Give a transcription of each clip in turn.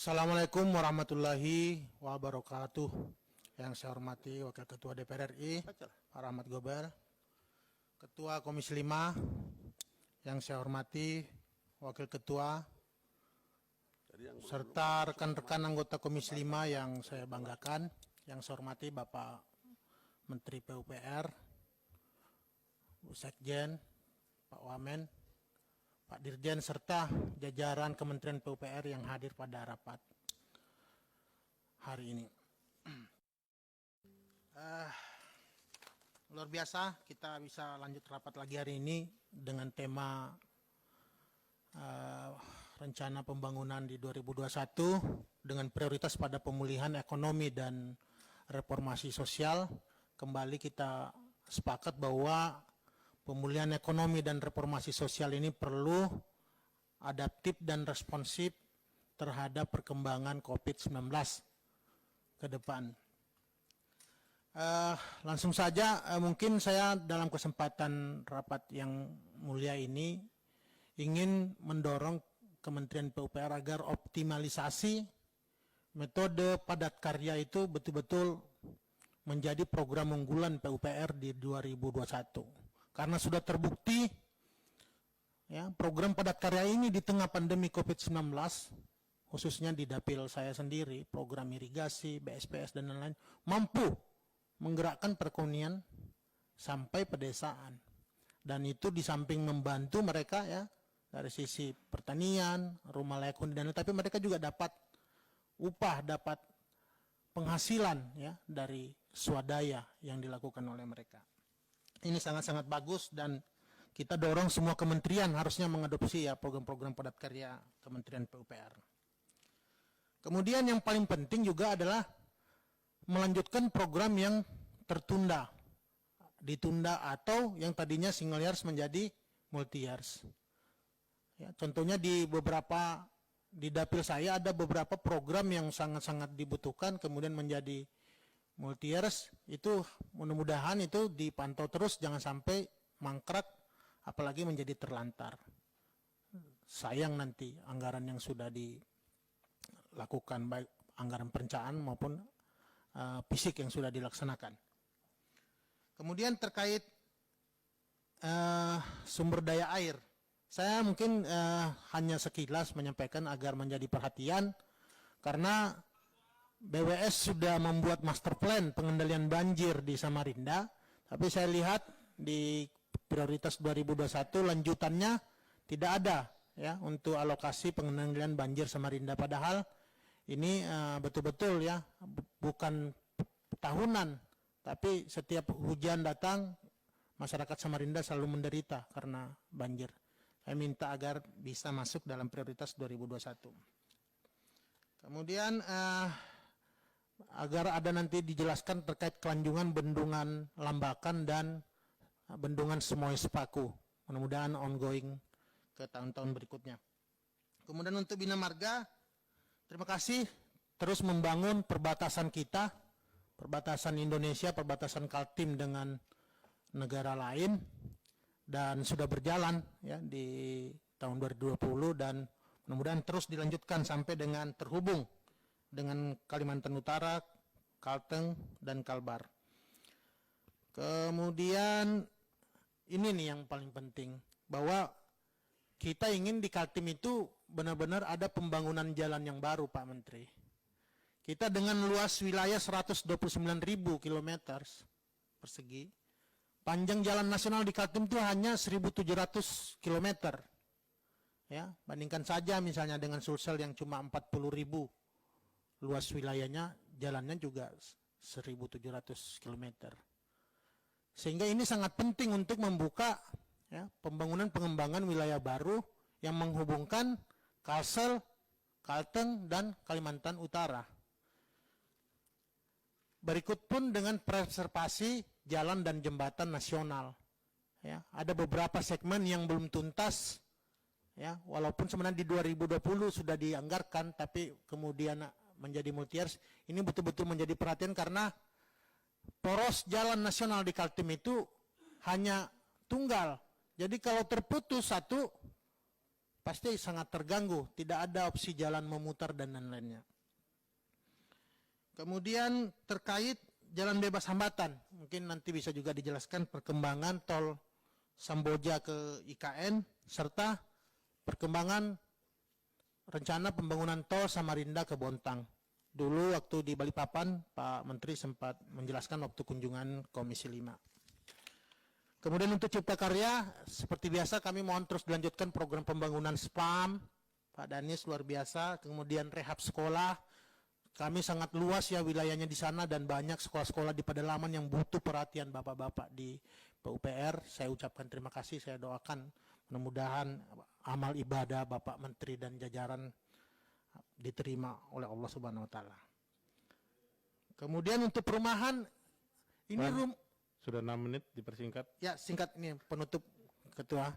Assalamualaikum warahmatullahi wabarakatuh. Yang saya hormati Wakil Ketua DPR RI, Pak Rahmat Gobel, Ketua Komisi 5, yang saya hormati Wakil Ketua, serta rekan-rekan anggota Komisi 5 yang saya banggakan, yang saya hormati Bapak Menteri PUPR, Bu Sekjen, Pak Wamen, Pak Dirjen, serta jajaran Kementerian PUPR yang hadir pada rapat hari ini. Luar biasa, kita bisa lanjut rapat lagi hari ini dengan tema rencana pembangunan di 2021 dengan prioritas pada pemulihan ekonomi dan reformasi sosial. Kembali kita sepakat bahwa pemulihan ekonomi dan reformasi sosial ini perlu adaptif dan responsif terhadap perkembangan COVID-19 ke depan. Langsung saja, mungkin saya dalam kesempatan rapat yang mulia ini ingin mendorong Kementerian PUPR agar optimalisasi metode padat karya itu betul-betul menjadi program unggulan PUPR di 2021. Karena sudah terbukti ya, program padat karya ini di tengah pandemi COVID-19, khususnya di dapil saya sendiri, program irigasi, BSPS dan lain-lain, mampu menggerakkan perekonomian sampai pedesaan. Dan itu di samping membantu mereka ya dari sisi pertanian, rumah layak huni dan lain, tapi mereka juga dapat upah, dapat penghasilan ya dari swadaya yang dilakukan oleh mereka. Ini sangat-sangat bagus dan kita dorong semua kementerian harusnya mengadopsi ya program-program padat karya Kementerian PUPR. Kemudian yang paling penting juga adalah melanjutkan program yang tertunda, ditunda atau yang tadinya single years menjadi multi years. Ya, contohnya di dapil saya ada beberapa program yang sangat-sangat dibutuhkan kemudian menjadi multi years, itu mudah-mudahan itu dipantau terus, jangan sampai mangkrak apalagi menjadi terlantar. Sayang nanti anggaran yang sudah dilakukan baik anggaran perencanaan maupun fisik yang sudah dilaksanakan. Kemudian terkait sumber daya air, saya mungkin hanya sekilas menyampaikan agar menjadi perhatian karena BWS sudah membuat master plan pengendalian banjir di Samarinda, tapi saya lihat di prioritas 2021 lanjutannya tidak ada ya untuk alokasi pengendalian banjir Samarinda, padahal ini betul-betul ya bukan tahunan, tapi setiap hujan datang masyarakat Samarinda selalu menderita karena banjir. Saya minta agar bisa masuk dalam prioritas 2021. Kemudian agar ada nanti dijelaskan terkait kelanjutan bendungan Lambakan dan bendungan Semoy Sepaku. Mudah-mudahan ongoing ke tahun-tahun berikutnya. Kemudian untuk Bina Marga, terima kasih terus membangun perbatasan kita, perbatasan Indonesia, perbatasan Kaltim dengan negara lain, dan sudah berjalan ya di tahun 2020 dan mudah-mudahan terus dilanjutkan sampai dengan terhubung dengan Kalimantan Utara, Kalteng, dan Kalbar. Kemudian ini nih yang paling penting, bahwa kita ingin di Kaltim itu benar-benar ada pembangunan jalan yang baru, Pak Menteri. Kita dengan luas wilayah 129.000 km persegi, panjang jalan nasional di Kaltim itu hanya 1.700 km. Ya, bandingkan saja misalnya dengan Sulsel yang cuma 40.000, luas wilayahnya, jalannya juga 1.700 km. Sehingga ini sangat penting untuk membuka ya, pembangunan pengembangan wilayah baru yang menghubungkan Kalsel, Kalteng, dan Kalimantan Utara. Berikut pun dengan preservasi jalan dan jembatan nasional. Ya, ada beberapa segmen yang belum tuntas, ya, walaupun sebenarnya di 2020 sudah dianggarkan, tapi kemudian menjadi multi years. Ini betul-betul menjadi perhatian karena poros jalan nasional di Kaltim itu hanya tunggal. Jadi kalau terputus satu, pasti sangat terganggu, tidak ada opsi jalan memutar dan lain-lainnya. Kemudian terkait jalan bebas hambatan, mungkin nanti bisa juga dijelaskan perkembangan tol Samboja ke IKN, serta perkembangan rencana pembangunan tol Samarinda ke Bontang. Dulu waktu di Balikpapan, Pak Menteri sempat menjelaskan waktu kunjungan Komisi 5. Kemudian untuk Cipta Karya, seperti biasa kami mohon terus dilanjutkan program pembangunan SPAM, Pak Danis luar biasa, kemudian rehab sekolah, kami sangat luas ya wilayahnya di sana dan banyak sekolah-sekolah di pedalaman yang butuh perhatian bapak-bapak di PUPR. Saya ucapkan terima kasih, saya doakan mudah-mudahan amal ibadah Bapak Menteri dan jajaran diterima oleh Allah Subhanahu wa taala. Kemudian untuk perumahan ini sudah 6 menit, dipersingkat. Ya, singkat ini penutup Ketua.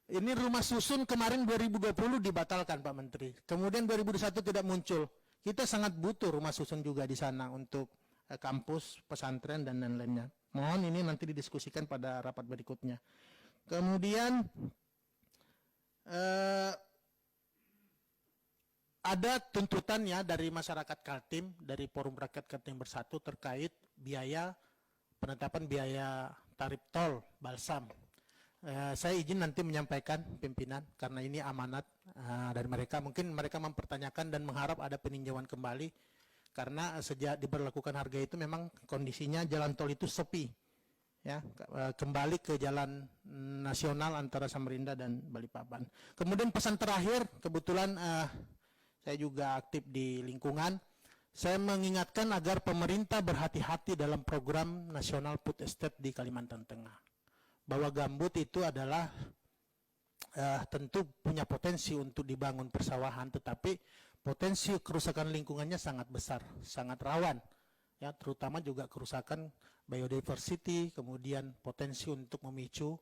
Ini rumah susun kemarin 2020 dibatalkan Pak Menteri. Kemudian 2021 tidak muncul. Kita sangat butuh rumah susun juga di sana untuk kampus, pesantren dan lain-lainnya. Mohon ini nanti didiskusikan pada rapat berikutnya. Kemudian ada tuntutannya dari masyarakat Kaltim, dari Forum Rakyat Kaltim Bersatu terkait biaya penetapan biaya tarif tol Balsam. Saya izin nanti menyampaikan pimpinan karena ini amanat dari mereka. Mungkin mereka mempertanyakan dan mengharap ada peninjauan kembali karena sejak diberlakukan harga itu memang kondisinya jalan tol itu sepi. Ya, kembali ke jalan nasional antara Samarinda dan Balikpapan. Kemudian pesan terakhir, kebetulan saya juga aktif di lingkungan. Saya mengingatkan agar pemerintah berhati-hati dalam program nasional food estate di Kalimantan Tengah. Bahwa gambut itu adalah tentu punya potensi untuk dibangun persawahan, tetapi potensi kerusakan lingkungannya sangat besar, sangat rawan. Ya, terutama juga kerusakan biodiversity, kemudian potensi untuk memicu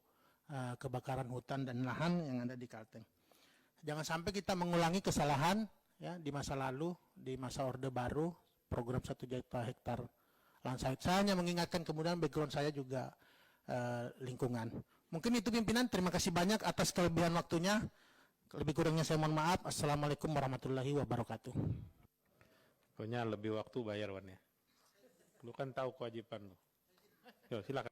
kebakaran hutan dan lahan yang ada di Kalteng. Jangan sampai kita mengulangi kesalahan ya di masa lalu, di masa Orde Baru, program 1 juta hektar lahan sawit. Saya hanya mengingatkan, kemudian background saya juga lingkungan. Mungkin itu pimpinan, terima kasih banyak atas kelebihan waktunya. Lebih kurangnya saya mohon maaf. Assalamualaikum warahmatullahi wabarakatuh. Pokoknya lebih waktu bayar Wan ya. Lu kan tahu kewajiban lu. Yo, silakan.